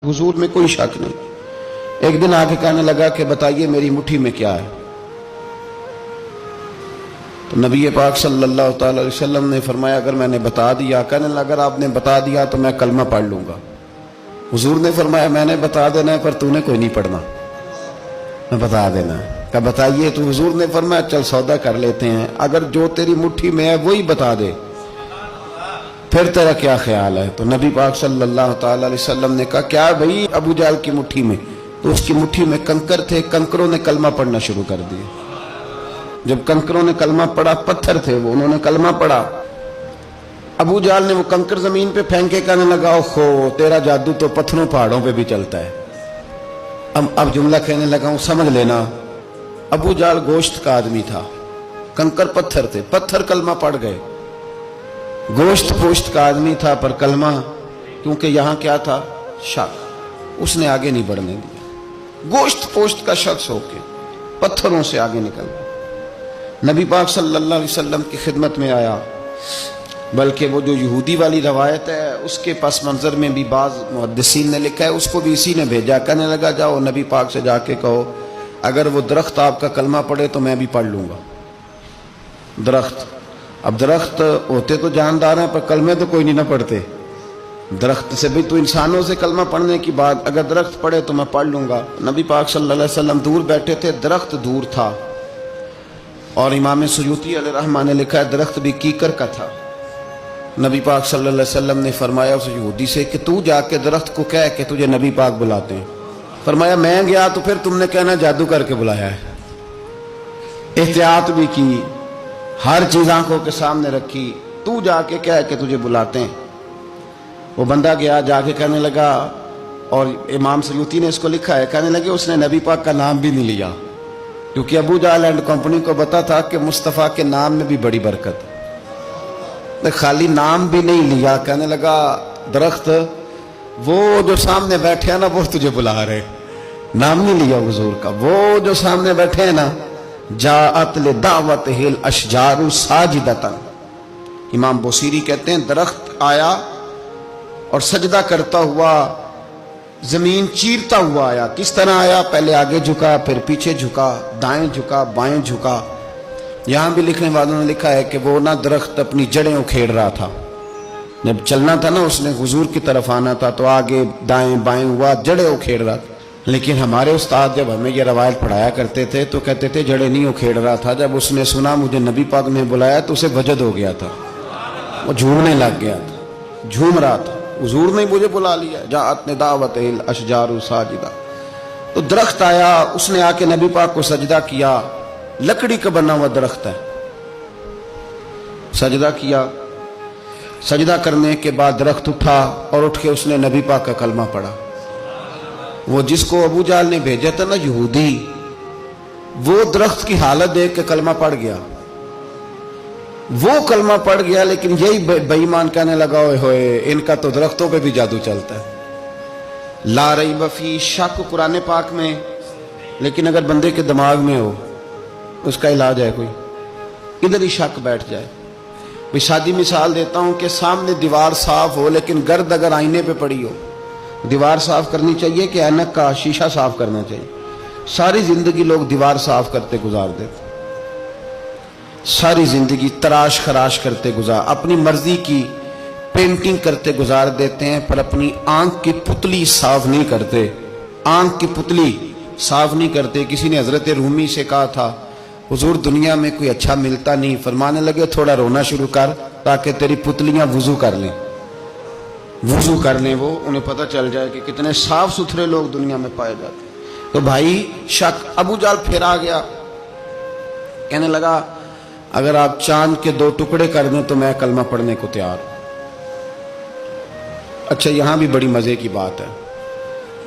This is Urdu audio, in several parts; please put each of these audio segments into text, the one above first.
حضور میں کوئی شک نہیں. ایک دن آگے کہنے لگا کہ بتائیے میری مٹھی میں کیا ہے. تو نبی پاک صلی اللہ تعالی علیہ وسلم نے فرمایا اگر میں نے بتا دیا. کہنے لگا اگر آپ نے بتا دیا تو میں کلمہ پڑھ لوں گا. حضور نے فرمایا میں نے بتا دینا ہے پر تو نے کوئی نہیں پڑھنا, میں بتا دینا ہے. کہ بتائیے. تو حضور نے فرمایا چل سودا کر لیتے ہیں, اگر جو تیری مٹھی میں ہے وہی بتا دے پھر تیرا کیا خیال ہے. تو نبی پاک صلی اللہ تعالی علیہ وسلم نے کہا کیا بھائی ابو جہل کی مٹھی میں؟ تو اس کی مٹھی میں کنکر تھے, کنکروں نے کلمہ پڑھنا شروع کر دیا. جب کنکروں نے کلمہ پڑھا, پتھر تھے وہ, انہوں نے کلمہ پڑھا. ابو جہل نے وہ کنکر زمین پہ پھینکے کہنے لگا اوہو تیرا جادو تو پتھروں پہاڑوں پہ بھی چلتا ہے. اب جملہ کہنے لگا ہوں سمجھ لینا. ابو جہل گوشت کا آدمی تھا, کنکر پتھر تھے, پتھر کلمہ پڑھ گئے. گوشت پوشت کا آدمی تھا پر کلمہ, کیونکہ یہاں کیا تھا شک, اس نے آگے نہیں بڑھنے دیا. گوشت پوشت کا شخص ہو کے پتھروں سے آگے نکل گیا. نبی پاک صلی اللہ علیہ وسلم کی خدمت میں آیا. بلکہ وہ جو یہودی والی روایت ہے اس کے پس منظر میں بھی بعض محدثین نے لکھا ہے, اس کو بھی اسی نے بھیجا. کہنے لگا جاؤ نبی پاک سے جا کے کہو اگر وہ درخت آپ کا کلمہ پڑھے تو میں بھی پڑھ لوں گا. درخت, اب درخت ہوتے تو جاندار ہیں پر کلمے تو کوئی نہیں نہ پڑھتے. درخت سے بھی تو انسانوں سے کلمہ پڑھنے کی بات, اگر درخت پڑھے تو میں پڑھ لوں گا. نبی پاک صلی اللہ علیہ وسلم دور بیٹھے تھے, درخت دور تھا. اور امام سیوطی علیہ رحمہ نے لکھا ہے درخت بھی کیکر کا تھا. نبی پاک صلی اللہ علیہ وسلم نے فرمایا اس یہودی سے کہ تو جا کے درخت کو کہہ کہ تجھے نبی پاک بلاتے ہیں. فرمایا میں گیا تو پھر تم نے کہنا جادو کر کے بلایا ہے. احتیاط بھی کی, ہر چیز آنکھوں کے سامنے رکھی, تو جا کے کہہ کہ تجھے بلاتے ہیں. وہ بندہ گیا, جا کے کہنے لگا, اور امام سیوطی نے اس کو لکھا ہے, کہنے لگے اس نے نبی پاک کا نام بھی نہیں لیا, کیونکہ ابو جہل اینڈ کمپنی کو پتا تھا کہ مصطفیٰ کے نام میں بھی بڑی برکت. خالی نام بھی نہیں لیا. کہنے لگا درخت وہ جو سامنے بیٹھے ہیں نا وہ تجھے بلا رہے, نام نہیں لیا حضور کا. وہ جو سامنے بیٹھے ہیں نا جاءت لدعوتہ الاشجار ساجدۃ. امام بوصیری کہتے ہیں درخت آیا اور سجدہ کرتا ہوا, زمین چیرتا ہوا آیا. کس طرح آیا؟ پہلے آگے جھکا, پھر پیچھے جھکا, دائیں جھکا, بائیں جھکا. یہاں بھی لکھنے والوں نے لکھا ہے کہ وہ نہ درخت اپنی جڑیں اکھیڑ رہا تھا. جب چلنا تھا نا اس نے حضور کی طرف آنا تھا تو آگے دائیں بائیں ہوا, جڑیں اکھیڑ رہا تھا. لیکن ہمارے استاد جب ہمیں یہ روایت پڑھایا کرتے تھے تو کہتے تھے جڑیں نہیں اکھیڑ رہا تھا. جب اس نے سنا مجھے نبی پاک نے بلایا تو اسے وجد ہو گیا تھا, وہ جھومنے لگ گیا تھا, جھوم رہا تھا. حضور نے مجھے بلا لیا, جاءت لدعوتہ الاشجار ساجدۃ. تو درخت آیا, اس نے آ کے نبی پاک کو سجدہ کیا. لکڑی کا بنا ہوا درخت ہے, سجدہ کیا. سجدہ کرنے کے بعد درخت اٹھا اور اٹھ کے اس نے نبی پاک کا کلمہ پڑھا. وہ جس کو ابو جہل نے بھیجا تھا نا یہودی, وہ درخت کی حالت دیکھ کے کلمہ پڑھ گیا. وہ کلمہ پڑھ گیا, لیکن یہی بے ایمان کہنے لگا ہوئے ہوئے ان کا تو درختوں پہ بھی جادو چلتا ہے. لا ریب فی, شک قرآن پاک میں, لیکن اگر بندے کے دماغ میں ہو اس کا علاج ہے کوئی, ادھر ہی شک بیٹھ جائے. بھی سادی مثال دیتا ہوں کہ سامنے دیوار صاف ہو لیکن گرد اگر آئینے پہ پڑی ہو, دیوار صاف کرنی چاہیے کہ اینک کا شیشہ صاف کرنا چاہیے؟ ساری زندگی لوگ دیوار صاف کرتے گزار دیتے, ساری زندگی تراش خراش کرتے گزار, اپنی مرضی کی پینٹنگ کرتے گزار دیتے ہیں, پر اپنی آنکھ کی پتلی صاف نہیں کرتے. آنکھ کی پتلی صاف نہیں کرتے. کسی نے حضرت رومی سے کہا تھا حضور دنیا میں کوئی اچھا ملتا نہیں. فرمانے لگے تھوڑا رونا شروع کر تاکہ تیری پتلیاں وضو کر لیں, وضو کر لیں. وہ انہیں پتہ چل جائے کہ کتنے صاف ستھرے لوگ دنیا میں پائے جاتے ہیں. تو بھائی شک. ابو جہل پھر آ گیا, کہنے لگا اگر آپ چاند کے 2 ٹکڑے کر دیں تو میں کلمہ پڑھنے کو تیار ہوں. اچھا یہاں بھی بڑی مزے کی بات ہے.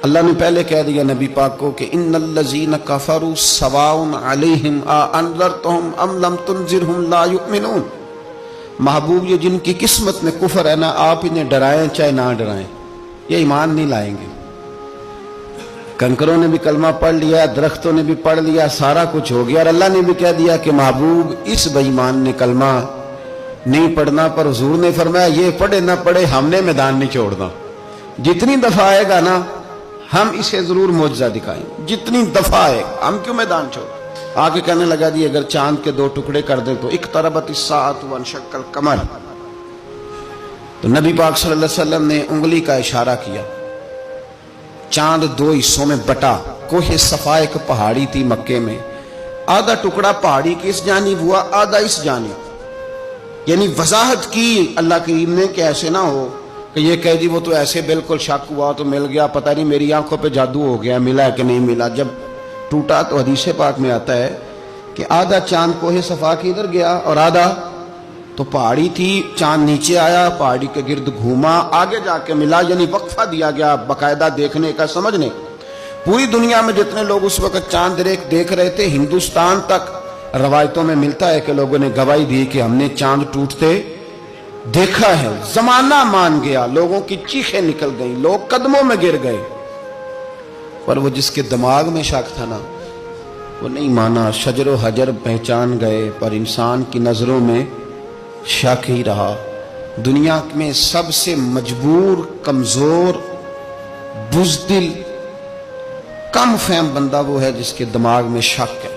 اللہ نے پہلے کہہ دیا نبی پاک کو کہ ان الذین کفروا سواء علیہم انذرتہم ام لم تنذرہم لا یؤمنون. محبوب یہ جن کی قسمت میں کفر ہے نا, آپ انہیں ڈرائیں چاہے نہ ڈرائیں, یہ ایمان نہیں لائیں گے. کنکروں نے بھی کلمہ پڑھ لیا, درختوں نے بھی پڑھ لیا, سارا کچھ ہو گیا, اور اللہ نے بھی کہہ دیا کہ محبوب اس بے ایمان نے کلمہ نہیں پڑھنا. پر حضور نے فرمایا یہ پڑھے نہ پڑھے ہم نے میدان نہیں چھوڑنا. جتنی دفعہ آئے گا نا ہم اسے ضرور معجزہ دکھائیں گے۔ جتنی دفعہ ہے، ہم کیوں میدان چھوڑ؟ آگے کہنے لگا جی اگر چاند کے 2 ٹکڑے کر دیں تو اقتربت الساعۃ وانشق القمر، تو نبی پاک صلی اللہ علیہ وسلم نے انگلی کا اشارہ کیا، چاند 2 حصوں میں بٹا۔ کوہ صفا ایک پہاڑی تھی مکے میں، آدھا ٹکڑا پہاڑی کی اس جانب ہوا، آدھا اس جانب، یعنی وضاحت کی اللہ کریم نے کہ ایسے نہ ہو کہ یہ کہہ دی وہ تو ایسے بالکل شک ہوا تو مل گیا، پتہ نہیں میری آنکھوں پہ جادو ہو گیا، ملا ہے کہ نہیں ملا۔ جب ٹوٹا تو حدیث پاک میں آتا ہے کہ آدھا چاند کوہ صفا کے ادھر گیا اور آدھا تو پہاڑی تھی، چاند نیچے آیا، پہاڑی کے گرد گھوما، آگے جا کے ملا، یعنی وقفہ دیا گیا باقاعدہ دیکھنے کا، سمجھنے۔ پوری دنیا میں جتنے لوگ اس وقت چاند دیکھ رہے تھے، ہندوستان تک روایتوں میں ملتا ہے کہ لوگوں نے گواہی دی کہ ہم نے چاند ٹوٹتے دیکھا ہے۔ زمانہ مان گیا، لوگوں کی چیخیں نکل گئیں، لوگ قدموں میں گر گئے، پر وہ جس کے دماغ میں شک تھا نا وہ نہیں مانا۔ شجر و حجر پہچان گئے پر انسان کی نظروں میں شک ہی رہا۔ دنیا میں سب سے مجبور، کمزور، بزدل، کم فہم بندہ وہ ہے جس کے دماغ میں شک ہے۔